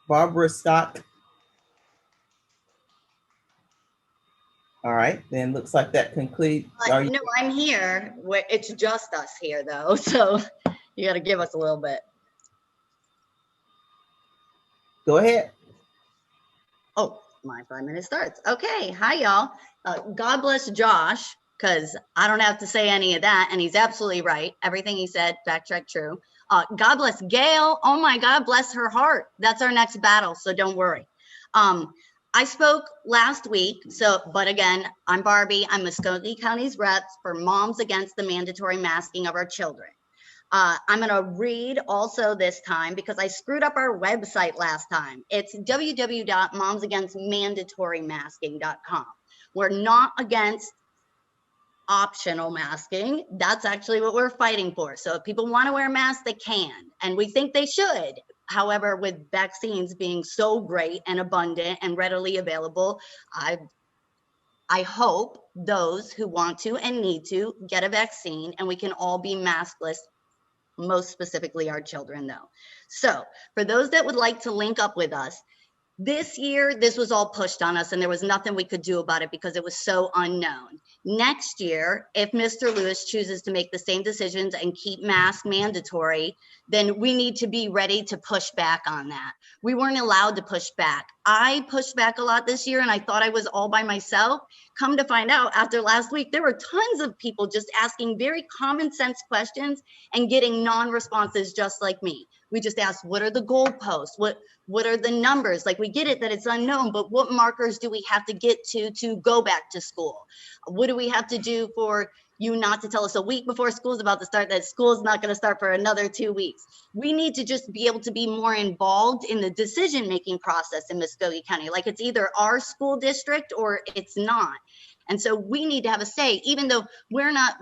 Barbara Scott. All right, then looks like that concludes. No, I'm here. It's just us here, though, so you got to give us a little bit. Go ahead. Oh, my 5 minutes starts. Okay, hi, y'all. God bless Josh, because I don't have to say any of that, and he's absolutely right. Everything he said, backtrack true. God bless Gail. Oh, my God, bless her heart. That's our next battle, so don't worry. I spoke last week, but again, I'm Barbie. I'm Muskogee County's reps for Moms Against the Mandatory Masking of Our Children. I'm going to read also this time because I screwed up our website last time. It's www.momsagainstmandatorymasking.com. We're not against optional masking. That's actually what we're fighting for. So if people want to wear a mask, they can, and we think they should. However, with vaccines being so great and abundant and readily available, I hope those who want to and need to get a vaccine, and we can all be maskless, most specifically our children, though. So for those that would like to link up with us, this year, this was all pushed on us and there was nothing we could do about it because it was so unknown. Next year, if Mr. Lewis chooses to make the same decisions and keep masks mandatory, then we need to be ready to push back on that. We weren't allowed to push back. I pushed back a lot this year and I thought I was all by myself. Come to find out, after last week, there were tons of people just asking very common sense questions and getting non-responses just like me. We just asked, what are the goalposts? What are the numbers? Like, we get it that it's unknown, but what markers do we have to get to go back to school? What do we have to do for you not to tell us a week before school's about to start that school's not going to start for another 2 weeks? We need to just be able to be more involved in the decision-making process in Muskogee County. Like, it's either our school district or it's not. And so we need to have a say, even though we're not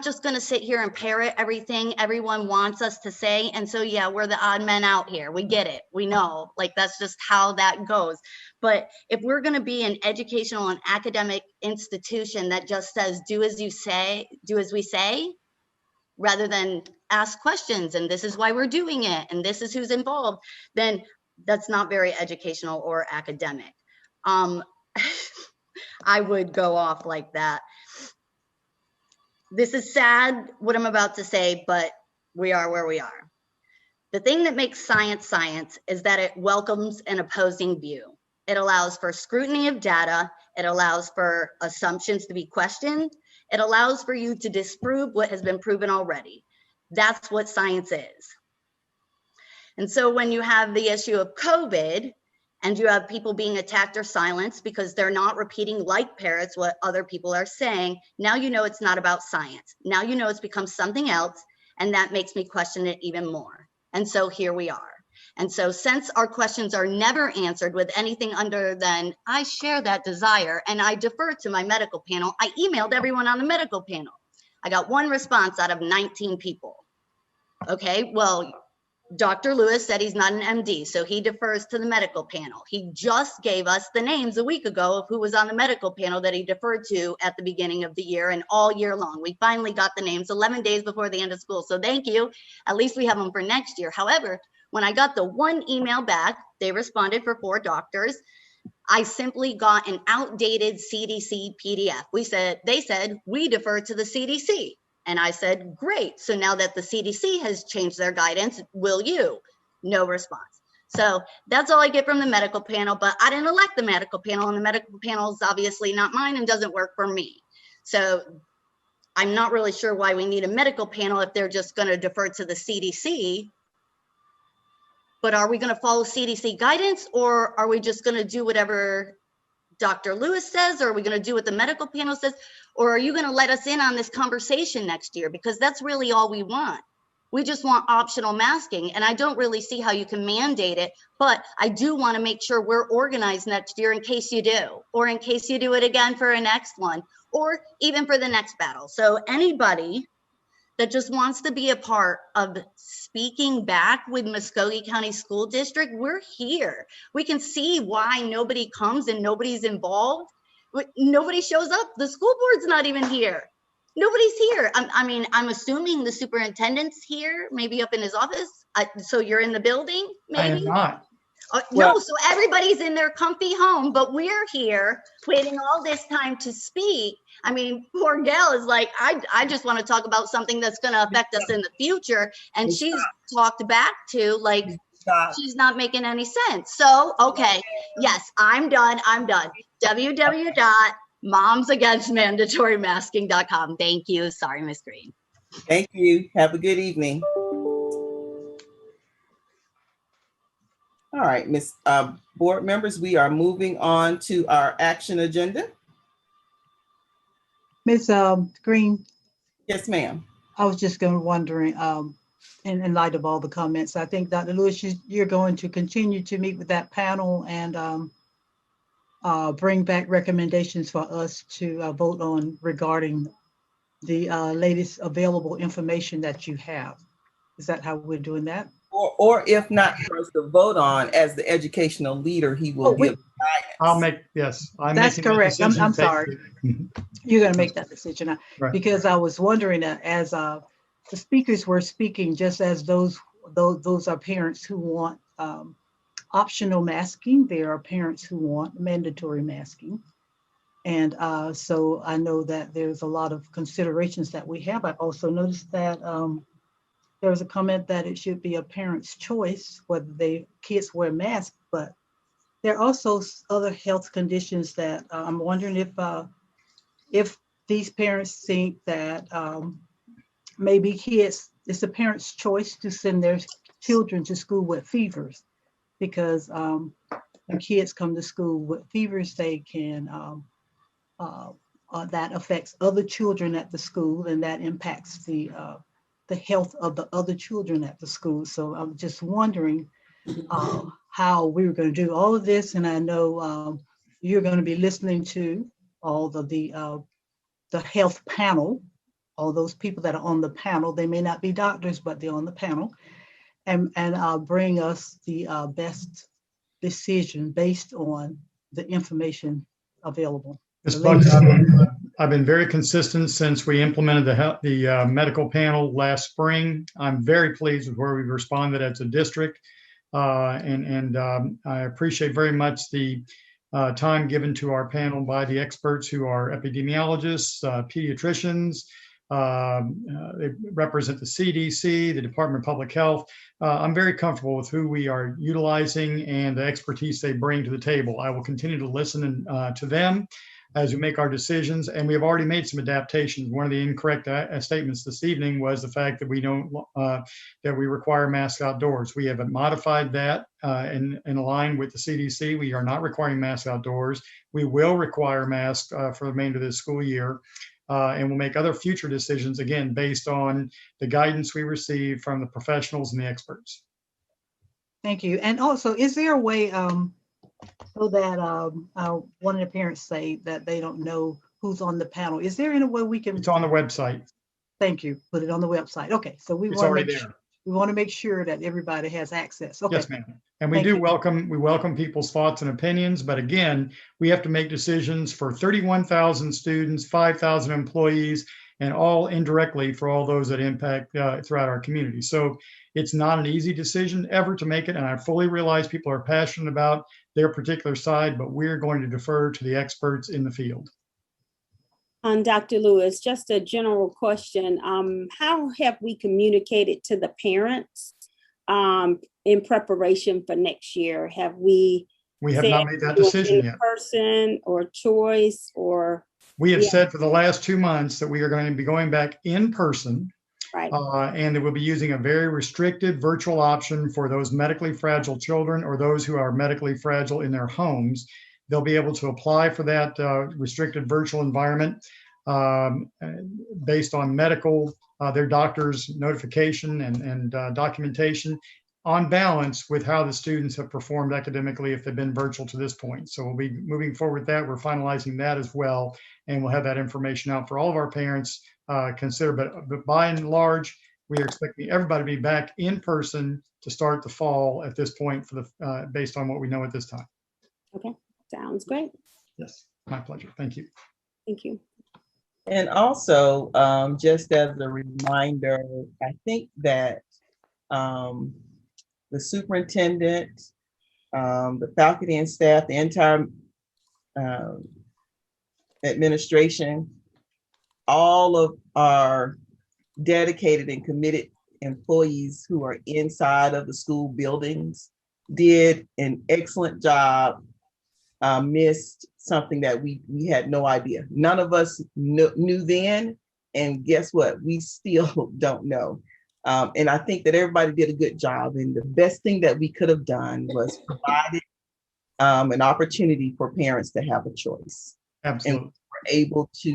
just going to sit here and parrot everything everyone wants us to say. And so, yeah, we're the odd men out here. We get it. We know, like, that's just how that goes. But if we're going to be an educational and academic institution that just says, do as you say, do as we say, rather than ask questions, and this is why we're doing it, and this is who's involved, then that's not very educational or academic. I would go off like that. This is sad, what I'm about to say, but we are where we are. The thing that makes science science is that it welcomes an opposing view. It allows for scrutiny of data. It allows for assumptions to be questioned. It allows for you to disprove what has been proven already. That's what science is. And so when you have the issue of COVID, and you have people being attacked or silenced because they're not repeating like parrots what other people are saying, now you know it's not about science. Now you know it's become something else, and that makes me question it even more. And so here we are. And so since our questions are never answered with anything other than, I share that desire and I defer to my medical panel, I emailed everyone on the medical panel. I got one response out of 19 people. Okay, well, Dr. Lewis said he's not an MD, so he defers to the medical panel. He just gave us the names a week ago of who was on the medical panel that he deferred to at the beginning of the year and all year long. We finally got the names 11 days before the end of school, so thank you. At least we have them for next year. However, when I got the one email back, they responded for 4 doctors. I simply got an outdated CDC PDF. They said, we defer to the CDC. And I said, great. So now that the CDC has changed their guidance, will you? No response. So that's all I get from the medical panel, but I didn't elect the medical panel, and the medical panel is obviously not mine and doesn't work for me. So I'm not really sure why we need a medical panel if they're just going to defer to the CDC. But are we going to follow CDC guidance, or are we just going to do whatever Dr. Lewis says, or are we going to do what the medical panel says, or are you going to let us in on this conversation next year? Because that's really all we want. We just want optional masking, and I don't really see how you can mandate it, but I do want to make sure we're organized next year in case you do, or in case you do it again for a next one, or even for the next battle. So anybody that just wants to be a part of speaking back with Muskogee County School District, we're here. We can see why nobody comes and nobody's involved. Nobody shows up. The school board's not even here. Nobody's here. I mean, I'm assuming the superintendent's here, maybe up in his office. So you're in the building, I am maybe? not. No, so everybody's in their comfy home, but we're here waiting all this time to speak. I mean, poor Gail is like, I just want to talk about something that's going to affect us in the future. And she's talked back to like, she's not making any sense. So, okay, yes, I'm done. www.momsagainstmandatorymasking.com. Thank you. Sorry, Miss Green. Thank you. Have a good evening. All right, Miss Board members, we are moving on to our action agenda. Ms. Green, Yes, ma'am. I was just wondering, in light of all the comments, I think Dr. Lewis, you're going to continue to meet with that panel and bring back recommendations for us to vote on regarding the latest available information that you have. Is that how we're doing that? Or if not for us to vote on, as the educational leader, he will give guidance. I'll make, yes. That's correct. I'm sorry. You're going to make that decision. Right. Because I was wondering as the speakers were speaking, just as those are parents who want optional masking, there are parents who want mandatory masking. And so I know that there's a lot of considerations that we have. I also noticed that there was a comment that it should be a parent's choice whether kids wear masks, but there are also other health conditions that I'm wondering if these parents think that maybe it's a parent's choice to send their children to school with fevers, because when kids come to school with fevers, they can that affects other children at the school, and that impacts the health of the other children at the school. So I'm just wondering how we were going to do all of this. And I know you're going to be listening to all of the health panel, all those people that are on the panel. They may not be doctors, but they're on the panel, and bring us the best decision based on the information available. Ms. Buck, I've been very consistent since we implemented the medical panel last spring. I'm very pleased with where we've responded as a district. And I appreciate very much the time given to our panel by the experts who are epidemiologists, pediatricians. They represent the CDC, the Department of Public Health. I'm very comfortable with who we are utilizing and the expertise they bring to the table. I will continue to listen to them as we make our decisions, and we have already made some adaptations. One of the incorrect statements this evening was the fact that we don't that we require masks outdoors. We have modified that in line with the CDC. We are not requiring masks outdoors. We will require masks for the remainder of this school year, and we'll make other future decisions, again, based on the guidance we receive from the professionals and the experts. Thank you. And also, is there a way so that one of the parents say that they don't know who's on the panel? Is there any way we can? It's on the website. Thank you. Put it on the website. Okay, so we want to make sure that everybody has access. Okay. Yes, ma'am. And we welcome people's thoughts and opinions, but again, we have to make decisions for 31,000 students, 5,000 employees, and all indirectly for all those that impact throughout our community. So it's not an easy decision ever to make it, and I fully realize people are passionate about their particular side, but we're going to defer to the experts in the field. Dr. Lewis, just a general question. How have we communicated to the parents in preparation for next year? Have we have not made that decision yet. Person or choice or? We have said for the last 2 months that we are going to be going back in person. Right. And that we'll be using a very restricted virtual option for those medically fragile children or those who are medically fragile in their homes. They'll be able to apply for that restricted virtual environment based on their doctor's notification and documentation on balance with how the students have performed academically if they've been virtual to this point. So we'll be moving forward with that. We're finalizing that as well. And we'll have that information out for all of our parents consider, but by and large, we are expecting everybody to be back in person to start the fall at this point for the based on what we know at this time. Okay, sounds great. Yes, my pleasure. Thank you. Thank you. And also, just as a reminder, I think that the superintendent, the faculty and staff, the entire administration, all of our dedicated and committed employees who are inside of the school buildings did an excellent job. Missed something that we had no idea. None of us knew then, and guess what? We still don't know. And I think that everybody did a good job. And the best thing that we could have done was provided an opportunity for parents to have a choice. Absolutely. And we were able to